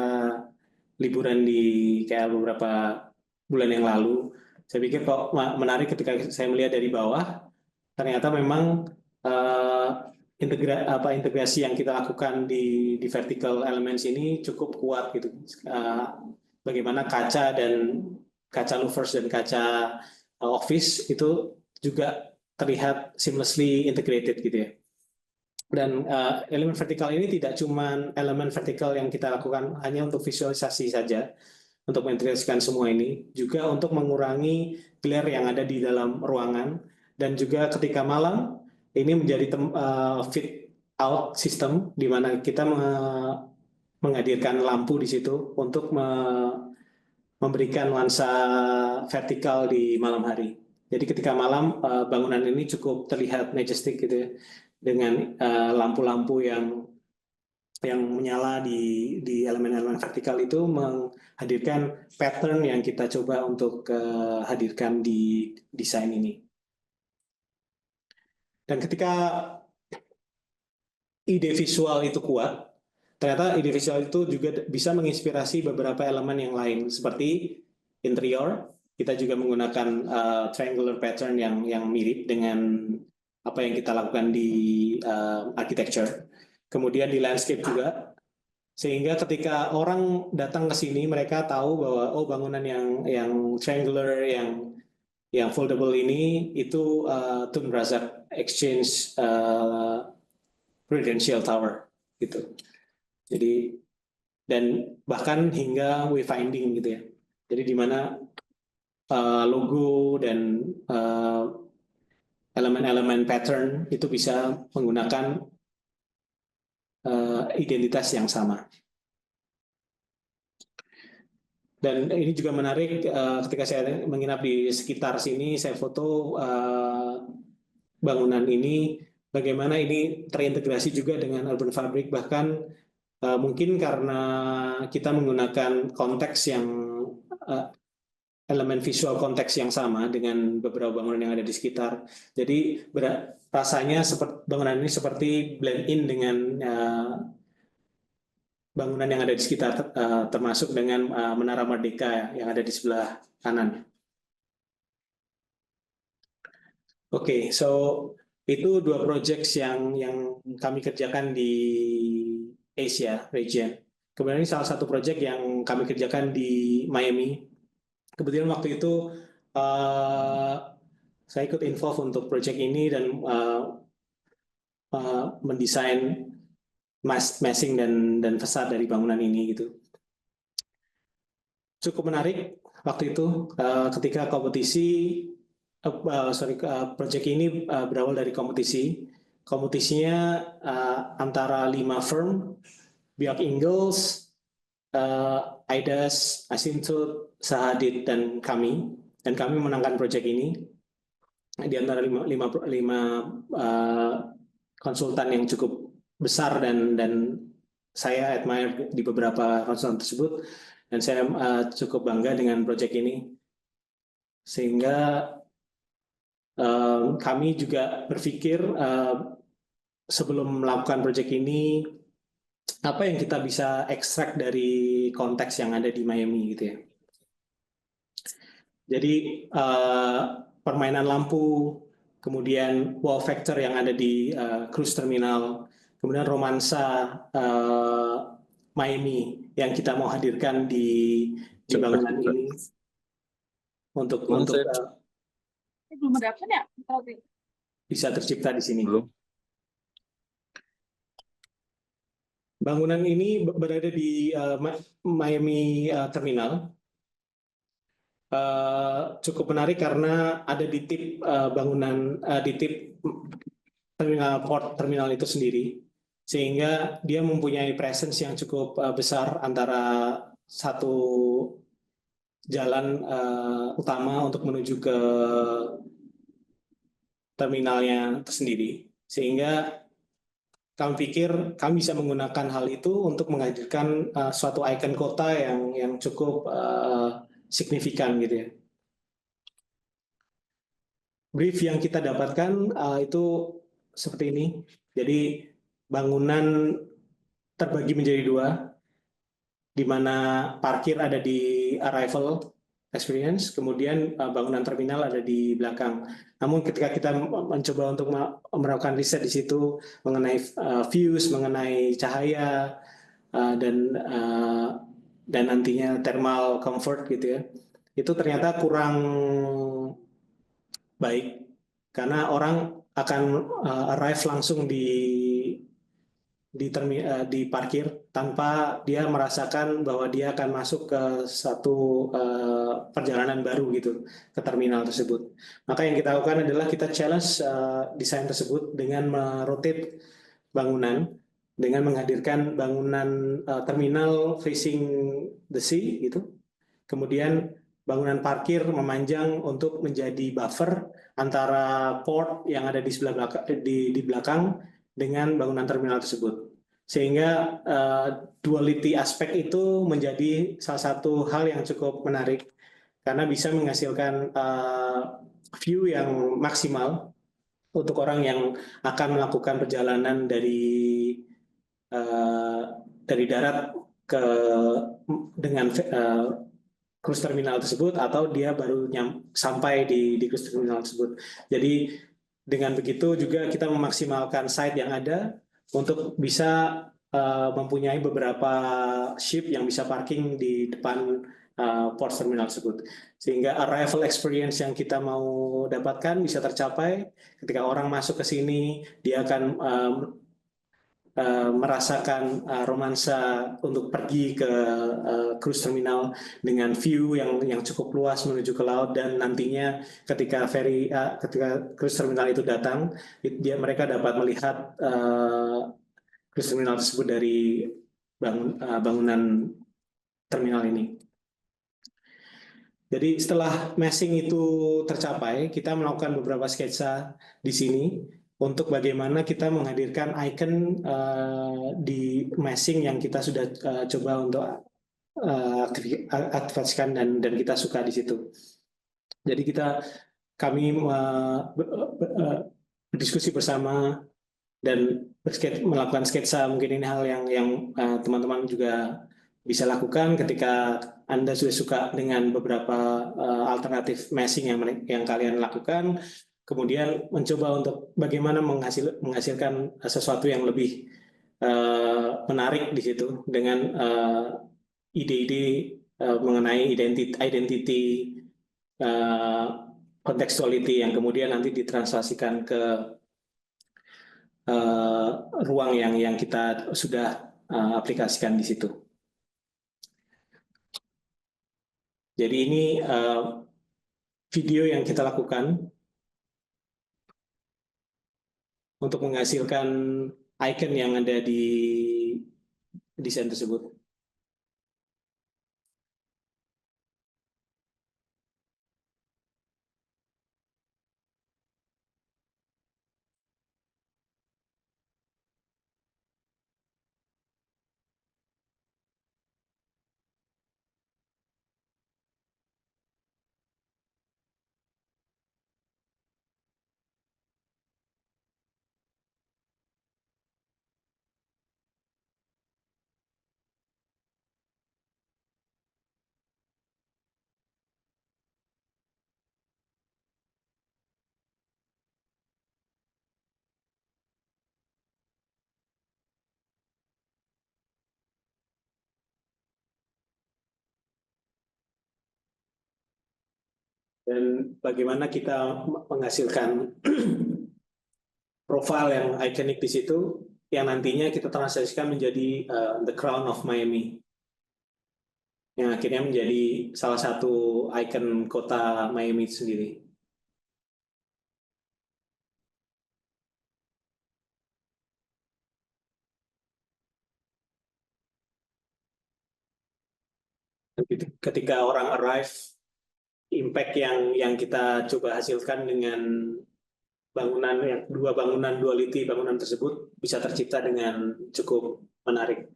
liburan di KL beberapa bulan yang lalu. Saya pikir kok menarik ketika saya melihat dari bawah, ternyata memang integrasi yang kita lakukan di vertical elements ini cukup kuat gitu. Bagaimana kaca louvers dan kaca office itu juga terlihat seamlessly integrated gitu ya. Dan elemen vertikal ini tidak cuma elemen vertikal yang kita lakukan hanya untuk visualisasi saja, untuk mengintegrasikan semua ini, juga untuk mengurangi glare yang ada di dalam ruangan, dan juga ketika malam ini menjadi fit out system di mana kita menghadirkan lampu di situ untuk memberikan nuansa vertikal di malam hari. Jadi ketika malam bangunan ini cukup terlihat majestic gitu ya, dengan lampu-lampu yang menyala di elemen-elemen vertikal itu menghadirkan pattern yang kita coba untuk hadirkan di desain ini. Dan ketika ide visual itu kuat, ternyata ide visual itu juga bisa menginspirasi beberapa elemen yang lain, seperti interior. Kita juga menggunakan triangular pattern yang mirip dengan apa yang kita lakukan di architecture. Kemudian di landscape juga, sehingga ketika orang datang ke sini mereka tahu bahwa oh bangunan yang triangular, yang foldable ini itu Tun Razak Exchange Prudential Tower gitu. Jadi dan bahkan hingga wayfinding gitu ya. Jadi di mana logo dan elemen-elemen pattern itu bisa menggunakan identitas yang sama. Dan ini juga menarik ketika saya menginap di sekitar sini, saya foto bangunan ini, bagaimana ini terintegrasi juga dengan urban fabric, bahkan mungkin karena kita menggunakan konteks yang elemen visual konteks yang sama dengan beberapa bangunan yang ada di sekitar. Jadi rasanya bangunan ini seperti blend in dengan bangunan yang ada di sekitar, termasuk dengan Menara Merdeka yang ada di sebelah kanan. Oke, so itu 2 projects yang kami kerjakan di Asia region. Kemudian ini salah satu project yang kami kerjakan di Miami. Kebetulan waktu itu saya ikut involve untuk project ini dan mendesain massing dan fasad dari bangunan ini gitu. Cukup menarik waktu itu ketika project ini berawal dari kompetisi. Kompetisinya antara 5 firm, Bjork Ingels, Aidas, Asyntut, Sahadid, dan kami. Dan kami menangkan project ini. Di antara 5 konsultan yang cukup besar dan saya admire di beberapa konsultan tersebut, dan saya cukup bangga dengan proyek ini, sehingga kami juga berpikir sebelum melakukan proyek ini apa yang kita bisa ekstrak dari konteks yang ada di Miami gitu ya. Jadi permainan lampu, kemudian wow factor yang ada di cruise terminal, kemudian romansa Miami yang kita mau hadirkan di bangunan ini untuk belum ada apa ya? Bisa tercipta di sini. Belum. Bangunan ini berada di Miami Terminal. Cukup menarik karena ada di tip bangunan, di tip terminal itu sendiri, sehingga dia mempunyai presence yang cukup besar antara satu jalan utama untuk menuju ke terminalnya tersendiri, sehingga kami pikir kami bisa menggunakan hal itu untuk menghadirkan suatu ikon kota yang cukup signifikan gitu ya. Brief yang kita dapatkan itu seperti ini. Jadi bangunan terbagi menjadi 2, di mana parkir ada di arrival experience, kemudian bangunan terminal ada di belakang. Namun ketika kita mencoba untuk melakukan riset di situ mengenai views, mengenai cahaya dan nantinya thermal comfort gitu ya, itu ternyata kurang baik karena orang akan arrive langsung di parkir tanpa dia merasakan bahwa dia akan masuk ke satu perjalanan baru gitu ke terminal tersebut. Maka yang kita lakukan adalah kita challenge desain tersebut dengan merotate bangunan dengan menghadirkan bangunan terminal facing the sea gitu. Kemudian bangunan parkir memanjang untuk menjadi buffer antara port yang ada di sebelah belakang, di belakang dengan bangunan terminal tersebut. Sehingga duality aspek itu menjadi salah satu hal yang cukup menarik karena bisa menghasilkan view yang maksimal untuk orang yang akan melakukan perjalanan dari darat ke dengan cruise terminal tersebut atau dia baru sampai di cruise terminal tersebut. Jadi dengan begitu juga kita memaksimalkan site yang ada untuk bisa mempunyai beberapa ship yang bisa parking di depan port terminal tersebut. Sehingga arrival experience yang kita mau dapatkan bisa tercapai ketika orang masuk ke sini, dia akan merasakan romansa untuk pergi ke cruise terminal dengan view yang cukup luas menuju ke laut, dan nantinya ketika cruise terminal itu datang, mereka dapat melihat cruise terminal tersebut dari bangunan terminal ini. Jadi setelah massing itu tercapai, kita melakukan beberapa sketsa di sini untuk bagaimana kita menghadirkan icon di massing yang kita sudah coba untuk aktifkan dan kita suka di situ. Jadi kami berdiskusi bersama dan melakukan sketsa. Mungkin ini hal yang teman-teman juga bisa lakukan ketika Anda sudah suka dengan beberapa alternatif massing yang kalian lakukan, kemudian mencoba untuk bagaimana menghasilkan sesuatu yang lebih menarik di situ dengan ide-ide mengenai identity contextuality yang kemudian nanti ditranslasikan ke ruang yang kita sudah aplikasikan di situ. Jadi ini video yang kita lakukan untuk menghasilkan icon yang ada di desain tersebut. Dan bagaimana kita menghasilkan profil yang ikonik di situ, yang nantinya kita translasikan menjadi The Crown of Miami, yang akhirnya menjadi salah satu ikon kota Miami itu sendiri. Ketika orang arrive, impact yang kita coba hasilkan dengan dua bangunan duality bangunan tersebut bisa tercipta dengan cukup menarik.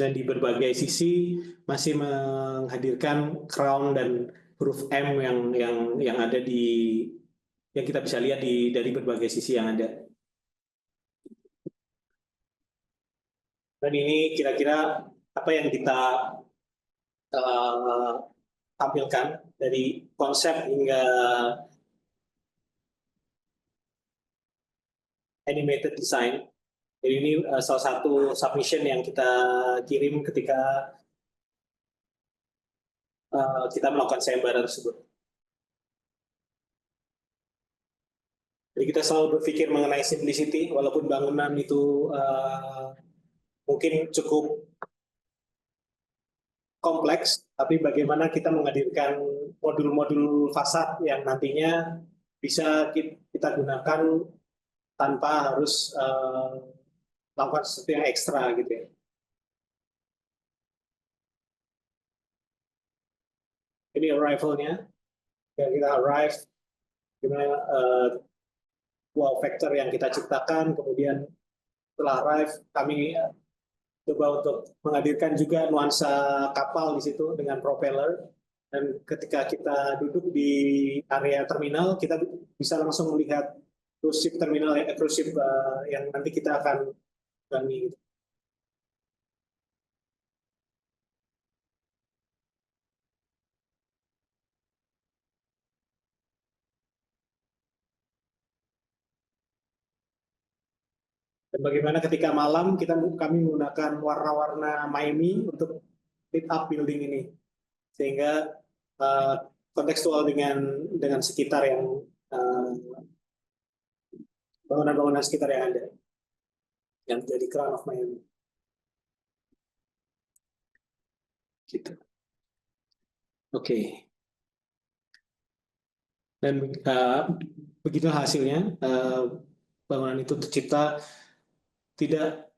Dan di berbagai sisi masih menghadirkan crown dan huruf M yang ada yang kita bisa lihat dari berbagai sisi yang ada. Dan ini kira-kira apa yang kita tampilkan dari konsep hingga animated design. Jadi ini salah satu submission yang kita kirim ketika kita melakukan sayembara tersebut. Jadi kita selalu berpikir mengenai simplicity, walaupun bangunan itu mungkin cukup kompleks, tapi bagaimana kita menghadirkan modul-modul fasad yang nantinya bisa kita gunakan tanpa harus lakukan sesuatu yang ekstra gitu ya. Ini arrival-nya, kita arrive, gimana wow factor yang kita ciptakan, kemudian setelah arrive kami coba untuk menghadirkan juga nuansa kapal di situ dengan propeller, dan ketika kita duduk di area terminal kita bisa langsung melihat cruise ship terminal, cruise ship yang nanti kita akan bangun gitu. Dan bagaimana ketika malam kami menggunakan warna-warna Miami untuk lit up building ini, sehingga kontekstual dengan sekitar yang bangunan-bangunan sekitar yang ada, yang menjadi crown of Miami. Gitu. Oke. Dan begitulah hasilnya. Bangunan itu tercipta tidak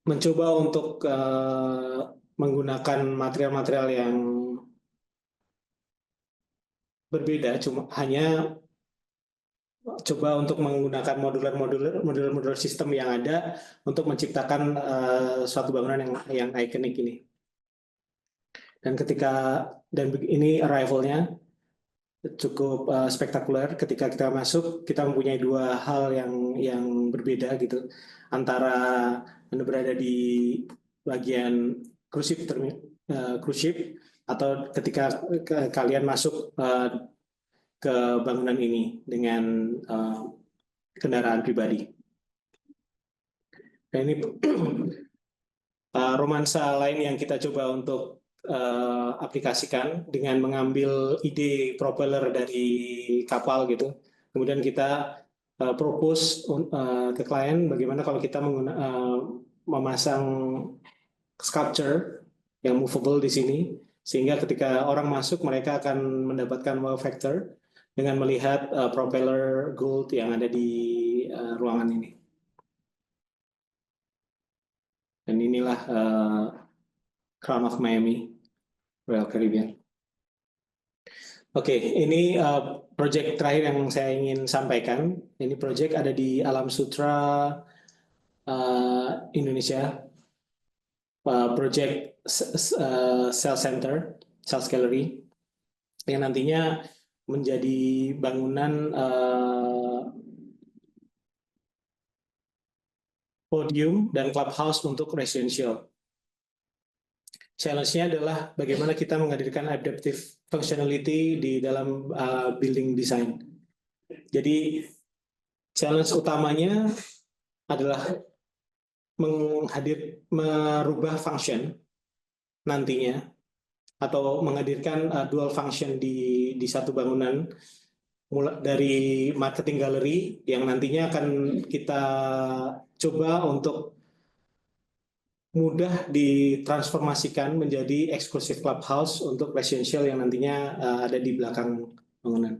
mencoba untuk menggunakan material-material yang berbeda, cuma hanya coba untuk menggunakan modular sistem yang ada untuk menciptakan suatu bangunan yang ikonik ini. Dan ini arrival-nya cukup spektakuler. Ketika kita masuk, kita mempunyai dua hal yang berbeda gitu, antara Anda berada di bagian cruise ship atau ketika kalian masuk ke bangunan ini dengan kendaraan pribadi. Dan ini romansa lain yang kita coba untuk aplikasikan dengan mengambil ide propeller dari kapal gitu. Kemudian kita propose ke klien bagaimana kalau kita memasang sculpture yang movable di sini, sehingga ketika orang masuk mereka akan mendapatkan wow factor dengan melihat propeller gold yang ada di ruangan ini. Dan inilah Crown of Miami, Royal Caribbean. Oke, ini proyek terakhir yang saya ingin sampaikan. Ini proyek ada di Alam Sutera, Indonesia. Proyek Sales Center, Sales Gallery, yang nantinya menjadi bangunan podium dan clubhouse untuk residential. Challenge-nya adalah bagaimana kita menghadirkan adaptive functionality di dalam building design. Jadi challenge utamanya adalah merubah function nantinya, atau menghadirkan dual function di satu bangunan, dari marketing gallery yang nantinya akan kita coba untuk mudah ditransformasikan menjadi eksklusif clubhouse untuk residential yang nantinya ada di belakang bangunan.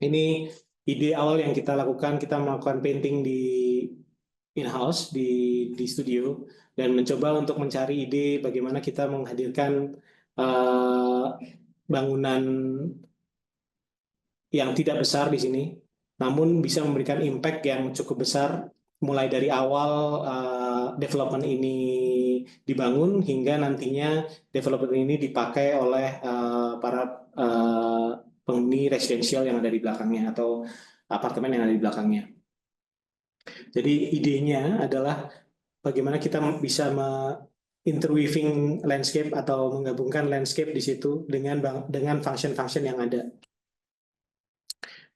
Ini ide awal yang kita lakukan. Kita melakukan painting di in-house, di studio, dan mencoba untuk mencari ide bagaimana kita menghadirkan bangunan yang tidak besar di sini, namun bisa memberikan impact yang cukup besar mulai dari awal development ini dibangun hingga nantinya development ini dipakai oleh para penghuni residential yang ada di belakangnya atau apartemen yang ada di belakangnya. Jadi idenya adalah bagaimana kita bisa interweaving landscape atau menggabungkan landscape di situ dengan function-function yang ada.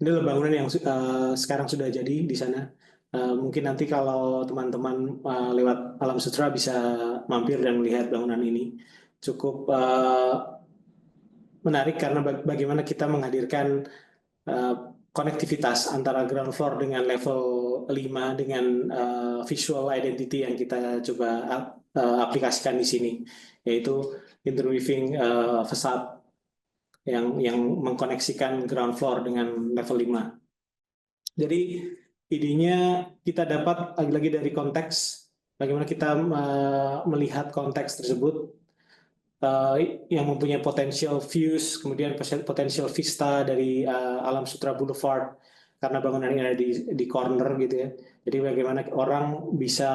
Ini adalah bangunan yang sekarang sudah jadi di sana. Mungkin nanti kalau teman-teman lewat Alam Sutera bisa mampir dan melihat bangunan ini. Cukup menarik karena bagaimana kita menghadirkan konektivitas antara ground floor dengan level 5 dengan visual identity yang kita coba aplikasikan di sini, yaitu interweaving facade yang mengkoneksikan ground floor dengan level 5. Jadi idenya kita dapat lagi-lagi dari konteks, bagaimana kita melihat konteks tersebut yang mempunyai potential views, kemudian potential vista dari Alam Sutera Boulevard karena bangunan ini ada di corner gitu ya. Jadi bagaimana orang bisa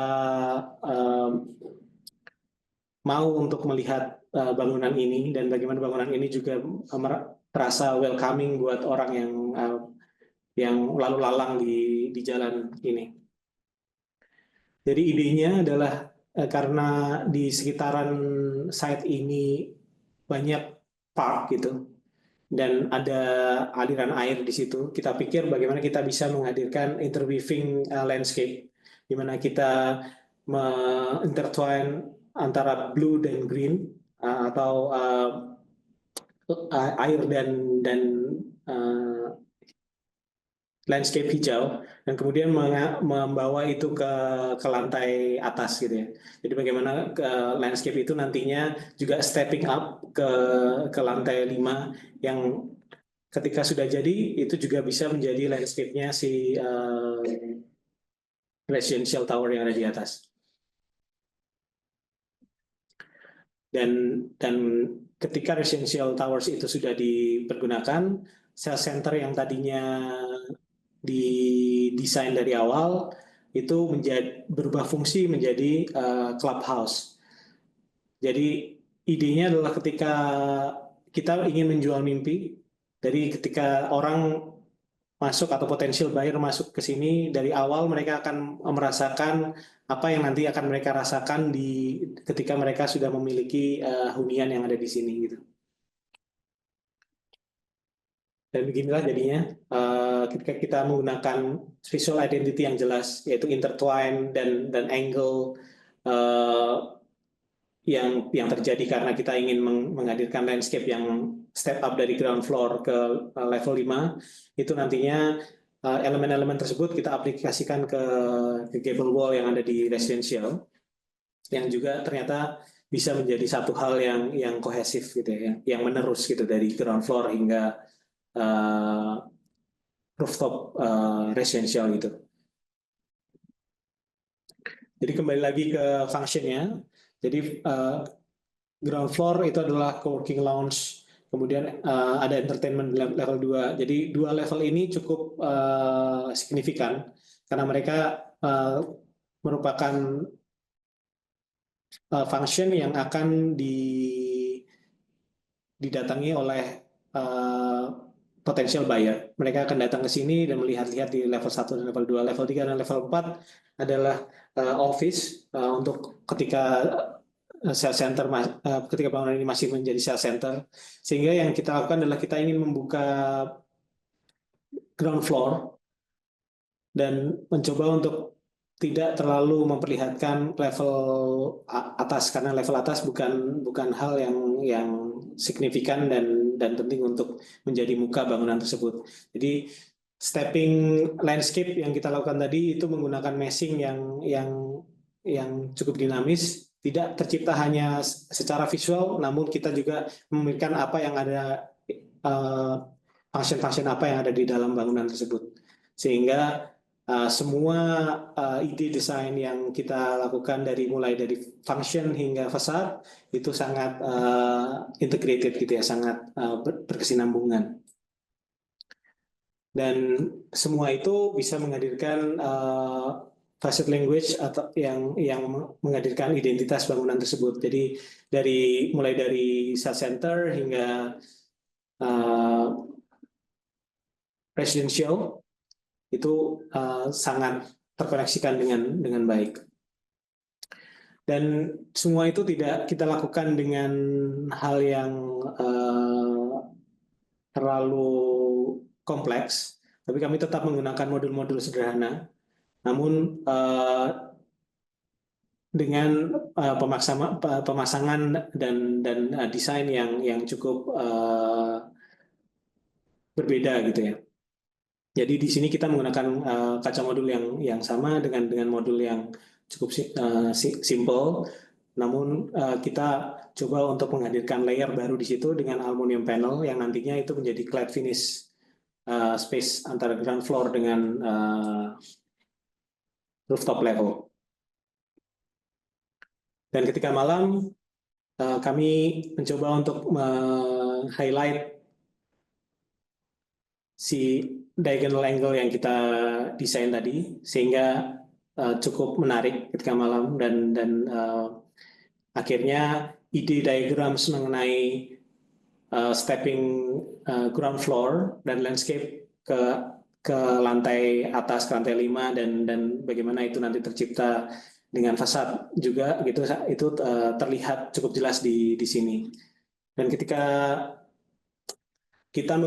mau untuk melihat bangunan ini dan bagaimana bangunan ini juga terasa welcoming buat orang yang lalu lalang di jalan ini. Jadi idenya adalah karena di sekitaran site ini banyak park gitu dan ada aliran air di situ. Kita pikir bagaimana kita bisa menghadirkan interweaving landscape di mana kita intertwine antara blue dan green atau air dan landscape hijau dan kemudian membawa itu ke lantai atas gitu ya. Jadi bagaimana landscape itu nantinya juga stepping up ke lantai 5 yang ketika sudah jadi itu juga bisa menjadi landscape-nya si residential tower yang ada di atas. Dan ketika residential towers itu sudah dipergunakan, sales center yang tadinya didesain dari awal itu berubah fungsi menjadi clubhouse. Jadi idenya adalah ketika kita ingin menjual mimpi, dari ketika orang masuk atau potensial buyer masuk ke sini dari awal mereka akan merasakan apa yang nanti akan mereka rasakan ketika mereka sudah memiliki hunian yang ada di sini gitu. Dan beginilah jadinya ketika kita menggunakan visual identity yang jelas, yaitu intertwine dan angle yang terjadi karena kita ingin menghadirkan landscape yang step up dari ground floor ke level 5, itu nantinya elemen-elemen tersebut kita aplikasikan ke gable wall yang ada di residential, yang juga ternyata bisa menjadi satu hal yang kohesif gitu ya, yang menerus gitu dari ground floor hingga rooftop residential gitu. Jadi kembali lagi ke functionnya. Jadi ground floor itu adalah co-working lounge, kemudian ada entertainment level 2. Jadi dua level ini cukup signifikan karena mereka merupakan function yang akan didatangi oleh potential buyer. Mereka akan datang ke sini dan melihat-lihat di level 1 dan level 2. Level 3 dan level 4 adalah office untuk ketika sales center ketika bangunan ini masih menjadi sales center. Sehingga yang kita lakukan adalah kita ingin membuka ground floor dan mencoba untuk tidak terlalu memperlihatkan level atas karena level atas bukan hal yang signifikan dan penting untuk menjadi muka bangunan tersebut. Jadi stepping landscape yang kita lakukan tadi itu menggunakan meshing yang cukup dinamis, tidak tercipta hanya secara visual, namun kita juga memberikan apa yang ada function-function apa yang ada di dalam bangunan tersebut, sehingga semua ide desain yang kita lakukan mulai dari function hingga fasad itu sangat integrated gitu ya, sangat berkesinambungan. Dan semua itu bisa menghadirkan facet language atau yang menghadirkan identitas bangunan tersebut. Jadi mulai dari sales center hingga residential itu sangat terkoneksikan dengan baik. Dan semua itu tidak kita lakukan dengan hal yang terlalu kompleks, tapi kami tetap menggunakan modul-modul sederhana, namun dengan pemasangan dan desain yang cukup berbeda gitu ya. Jadi di sini kita menggunakan kaca modul yang sama dengan modul yang cukup simple, Namun kita coba untuk menghadirkan layer baru di situ dengan aluminium panel yang nantinya itu menjadi clad finish space antara ground floor dengan rooftop level. Dan ketika malam kami mencoba untuk highlight si diagonal angle yang kita desain tadi sehingga cukup menarik ketika malam dan akhirnya ide diagrams mengenai stepping ground floor dan landscape ke lantai atas, ke lantai 5 dan bagaimana itu nanti tercipta dengan fasad juga gitu, itu terlihat cukup jelas di sini. Dan ketika kita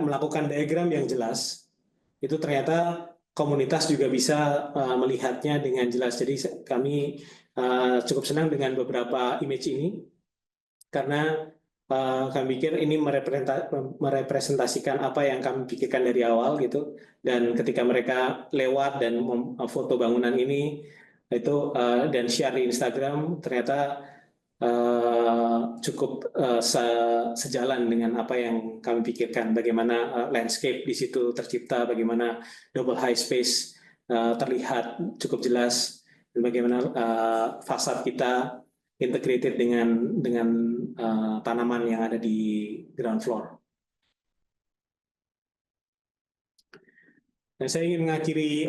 melakukan diagram yang jelas, itu ternyata komunitas juga bisa melihatnya dengan jelas. Jadi kami cukup senang dengan beberapa image ini karena kami pikir ini merepresentasikan apa yang kami pikirkan dari awal gitu. Dan ketika mereka lewat dan foto bangunan ini itu dan share di Instagram, ternyata cukup sejalan dengan apa yang kami pikirkan. Bagaimana landscape di situ tercipta, bagaimana double high space terlihat cukup jelas, dan bagaimana fasad kita integrated dengan tanaman yang ada di ground floor. Dan saya ingin mengakhiri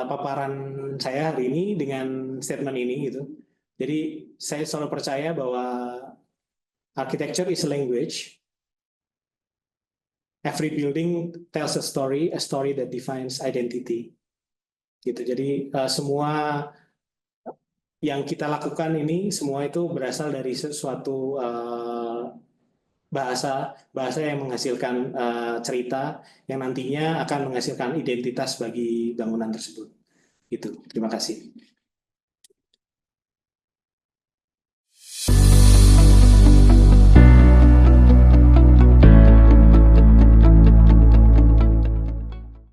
paparan saya hari ini dengan statement ini gitu. Jadi saya selalu percaya bahwa architecture is a language. Every building tells a story that defines identity. Gitu. Jadi semua yang kita lakukan ini semua itu berasal dari sesuatu bahasa yang menghasilkan cerita yang nantinya akan menghasilkan identitas bagi bangunan tersebut. Itu. Terima kasih.